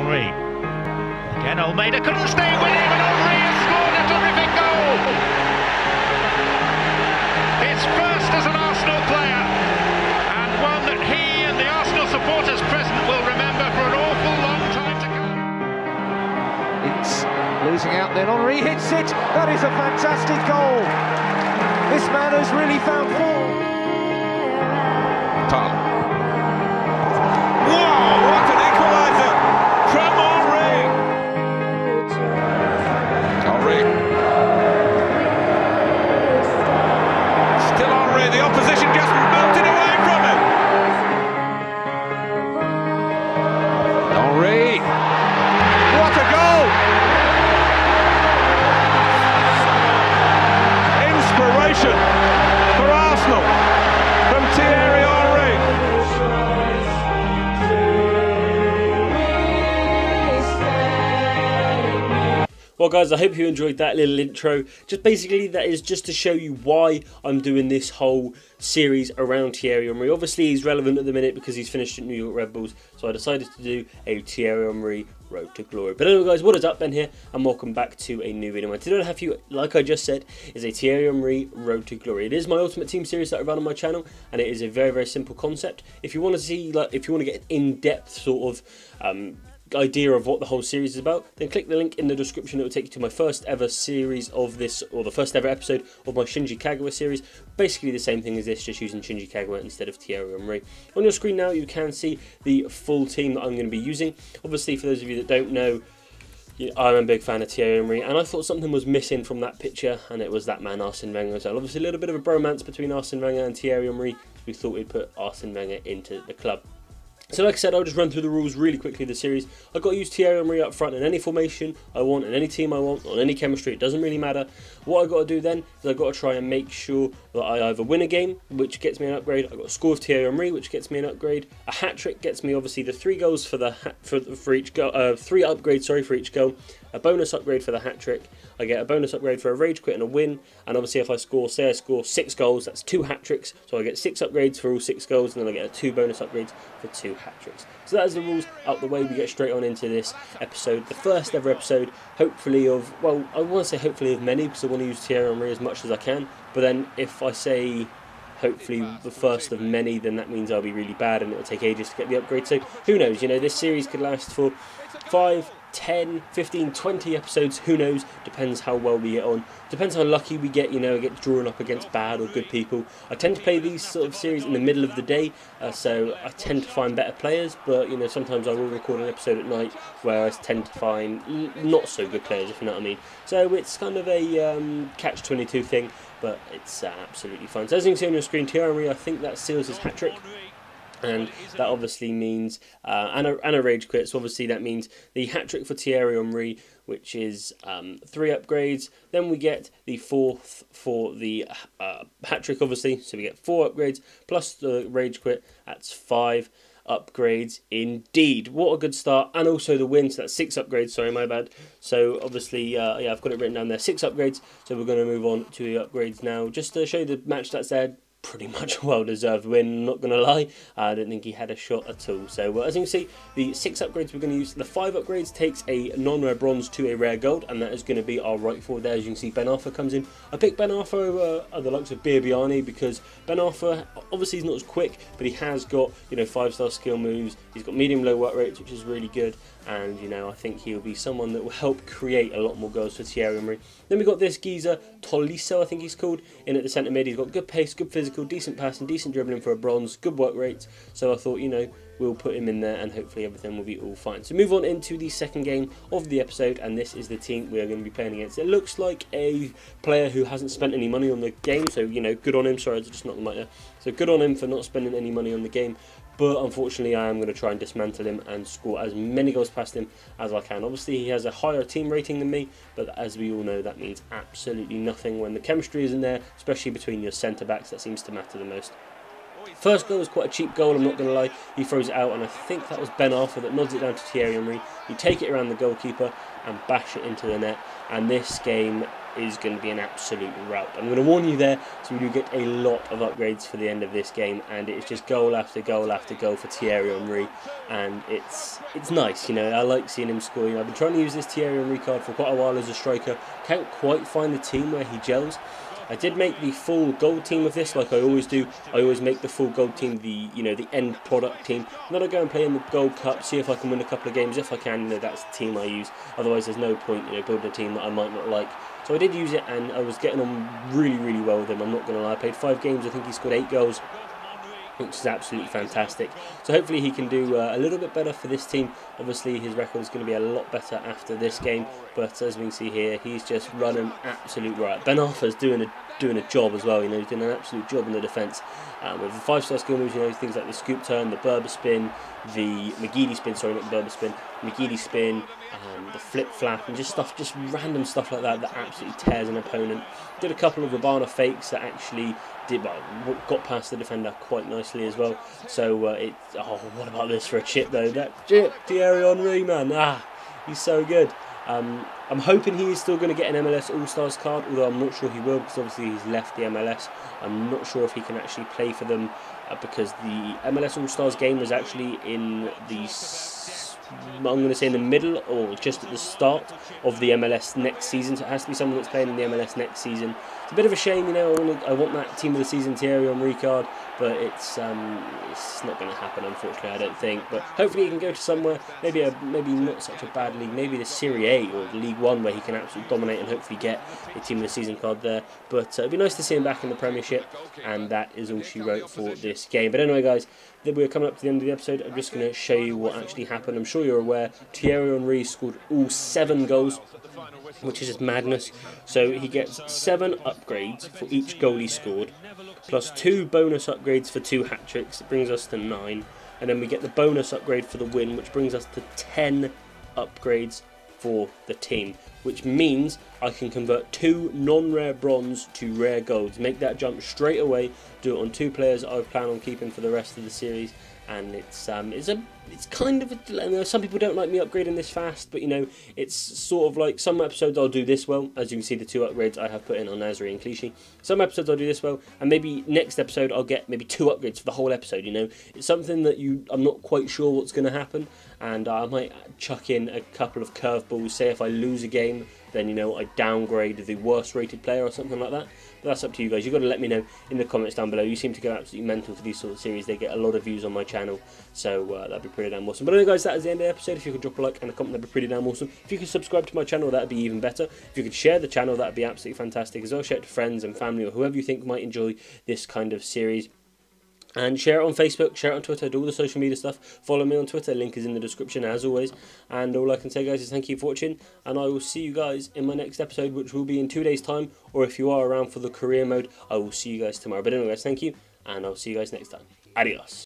Henry. Again, Almeida couldn't stay with him, and Henry has scored a terrific goal. His first as an Arsenal player, and one that he and the Arsenal supporters present will remember for an awful long time to come. It's losing out, then Henry hits it. That is a fantastic goal. This man has really found form. Wow, what an equaliser from Henry! Henry. Still Henry, the opposition just melted away from him. Henry. What a goal! Inspiration for Arsenal from Thierry Henry. Well guys, I hope you enjoyed that little intro. Just basically that is just to show you why I'm doing this whole series around Thierry Henry. Obviously he's relevant at the minute because he's finished at New York Red Bulls, so I decided to do a Thierry Henry Road to Glory. But anyway guys, what is up, Ben here, and welcome back to a new video. And today I have for you, like I just said, is a Thierry Henry Road to Glory. It is my Ultimate Team series that I run on my channel, and it is a very, very simple concept. If you want to see, if you want to get an in-depth sort of idea of what the whole series is about, then click the link in the description. It will take you to my first ever series of this, or the first ever episode of my Shinji Kagawa series. Basically the same thing as this, just using Shinji Kagawa instead of Thierry Henry. On your screen now you can see the full team that I'm going to be using. Obviously, for those of you that don't know, I'm a big fan of Thierry Henry, and I thought something was missing from that picture, and it was that man Arsene Wenger. So obviously a little bit of a bromance between Arsene Wenger and Thierry Henry. We thought we'd put Arsene Wenger into the club. So like I said, I'll just run through the rules really quickly of the series. I've got to use Thierry Henry up front in any formation I want, in any team I want, on any chemistry, it doesn't really matter. What I've got to do then is I've got to try and make sure that I either win a game, which gets me an upgrade. I've got to score with Thierry Henry, which gets me an upgrade. A hat-trick gets me obviously the 3 goals for the for each goal, 3 upgrades, sorry, for each goal. A bonus upgrade for the hat-trick. I get a bonus upgrade for a rage quit and a win. And obviously if I score, say I score 6 goals, that's 2 hat-tricks. So I get 6 upgrades for all 6 goals, and then I get 2 bonus upgrades for 2 hat-tricks. So that is the rules out the way. We get straight on into this episode, the first ever episode, hopefully of, well, I want to say hopefully of many, because I want to use Thierry Henry as much as I can. But then if I say hopefully the first of many, then that means I'll be really bad and it'll take ages to get the upgrade. So who knows, you know, this series could last for 5, 10, 15, 20 episodes, who knows, depends how well we get on, depends how lucky we get, you know, get drawn up against bad or good people. I tend to play these sort of series in the middle of the day, so I tend to find better players, but you know, sometimes I will record an episode at night where I tend to find not so good players, if you know what I mean. So it's kind of a catch-22 thing, but it's absolutely fun. So as you can see on your screen, Thierry Henry, I think that seals his hat-trick. And that obviously means, and a rage quit, so obviously that means the hat-trick for Thierry Henry, which is 3 upgrades. Then we get the 4th for the hat-trick, obviously, so we get 4 upgrades, plus the rage quit, that's 5 upgrades indeed. What a good start. And also the win, so that's 6 upgrades, sorry, my bad. So obviously, yeah, I've got it written down there, 6 upgrades, so we're going to move on to the upgrades now. Just to show you the match that's there, pretty much a well-deserved win, not going to lie. I don't think he had a shot at all. So as you can see, the 6 upgrades we're going to use, the 5 upgrades takes a non-rare bronze to a rare gold, and that is going to be our right forward there. As you can see, Ben Arthur comes in. I picked Ben Arthur over the likes of Biabiani because Ben Arthur, obviously he's not as quick, but he has got, you know, 5-star skill moves. He's got medium-low work rates, which is really good. And, you know, I think he'll be someone that will help create a lot more goals for Thierry Henry. Then we've got this geezer, Tolisso, I think he's called, in at the centre mid. He's got good pace, good physical, decent passing, decent dribbling for a bronze, good work rates. So I thought, you know, we'll put him in there and hopefully everything will be all fine. So move on into the second game of the episode, and this is the team we are going to be playing against. It looks like a player who hasn't spent any money on the game, so, you know, good on him. Sorry, I just knocked the mic there. So good on him for not spending any money on the game. But unfortunately, I am going to try and dismantle him and score as many goals past him as I can. Obviously, he has a higher team rating than me, but as we all know, that means absolutely nothing when the chemistry isn't there, especially between your centre-backs. That seems to matter the most. First goal was quite a cheap goal, I'm not going to lie. He throws it out, and I think that was Ben Arthur that nods it down to Thierry Henry. You take it around the goalkeeper and bash it into the net. And this game, is going to be an absolute rout. I'm going to warn you there, so we do get a lot of upgrades for the end of this game, and it's just goal after goal after goal for Thierry Henry, and it's nice, you know. I like seeing him score. You know, I've been trying to use this Thierry Henry card for quite a while as a striker. Can't quite find the team where he gels. I did make the full gold team of this, like I always do. I always make the full gold team the end product team. I'm gonna go and play in the Gold Cup, see if I can win a couple of games. If I can, that's the team I use. Otherwise, there's no point, building a team that I might not like. So I did use it, and I was getting on really, really well with him. I'm not gonna lie. I played 5 games. I think he scored 8 goals, which is absolutely fantastic. So hopefully he can do a little bit better for this team. Obviously his record is going to be a lot better after this game, but as we can see here, he's just running absolute riot. Ben Arthur's doing a job as well. He's doing an absolute job in the defence with the 5-star skill moves. Things like the scoop turn, the Berber spin, the McGeady spin. Sorry, not the Berber spin. McGeady spin, the flip flap, and just random stuff like that that absolutely tears an opponent. Did a couple of Rabana fakes that actually got past the defender quite nicely as well. So what about this for a chip though? That chip, Thierry Henry, man, he's so good. I'm hoping he is still going to get an MLS All-Stars card, although I'm not sure he will, because obviously he's left the MLS. I'm not sure if he can actually play for them because the MLS All-Stars game was actually in the, I'm going to say in the middle or just at the start of the MLS next season, so it has to be someone that's playing in the MLS next season. It's a bit of a shame, I want that team of the season Thierry Henry card, but it's not going to happen, unfortunately, I don't think. But hopefully he can go to somewhere, maybe not such a bad league, maybe the Serie A or League One, where he can absolutely dominate and hopefully get a team of the season card there. But it'd be nice to see him back in the Premiership, and that is all she wrote for this game. But anyway, guys, we're coming up to the end of the episode. I'm just going to show you what actually happened. I'm sure you're aware Thierry Henry scored all 7 goals, which is just madness. So he gets 7 upgrades for each goal he scored, plus 2 bonus upgrades for 2 hat-tricks. It brings us to 9, and then we get the bonus upgrade for the win, which brings us to 10 upgrades for the team, which means I can convert 2 non-rare bronze to rare golds, make that jump straight away, do it on 2 players I plan on keeping for the rest of the series. And it's kind of some people don't like me upgrading this fast, but it's sort of like some episodes I'll do this well, as you can see the 2 upgrades I have put in on Nasri and Clichy. Some episodes I'll do this well, and maybe next episode I'll get maybe 2 upgrades for the whole episode. It's something that I'm not quite sure what's going to happen, and I might chuck in a couple of curveballs. Say if I lose a game, then I downgrade the worst rated player or something like that. But that's up to you guys. You've got to let me know in the comments down below. You seem to go absolutely mental for these sort of series. They get a lot of views on my channel, so that'd be pretty damn awesome. But anyway, guys, that is the end of the episode. If you could drop a like and a comment, that'd be pretty damn awesome. If you could subscribe to my channel, that'd be even better. If you could share the channel, that'd be absolutely fantastic as well. Share it to friends and family or whoever you think might enjoy this kind of series. And share it on Facebook, share it on Twitter, do all the social media stuff. Follow me on Twitter, link is in the description as always. And all I can say, guys, is thank you for watching, and I will see you guys in my next episode, which will be in 2 days' time. Or if you are around for the career mode, I will see you guys tomorrow. But anyway, guys, thank you, and I'll see you guys next time. Adios.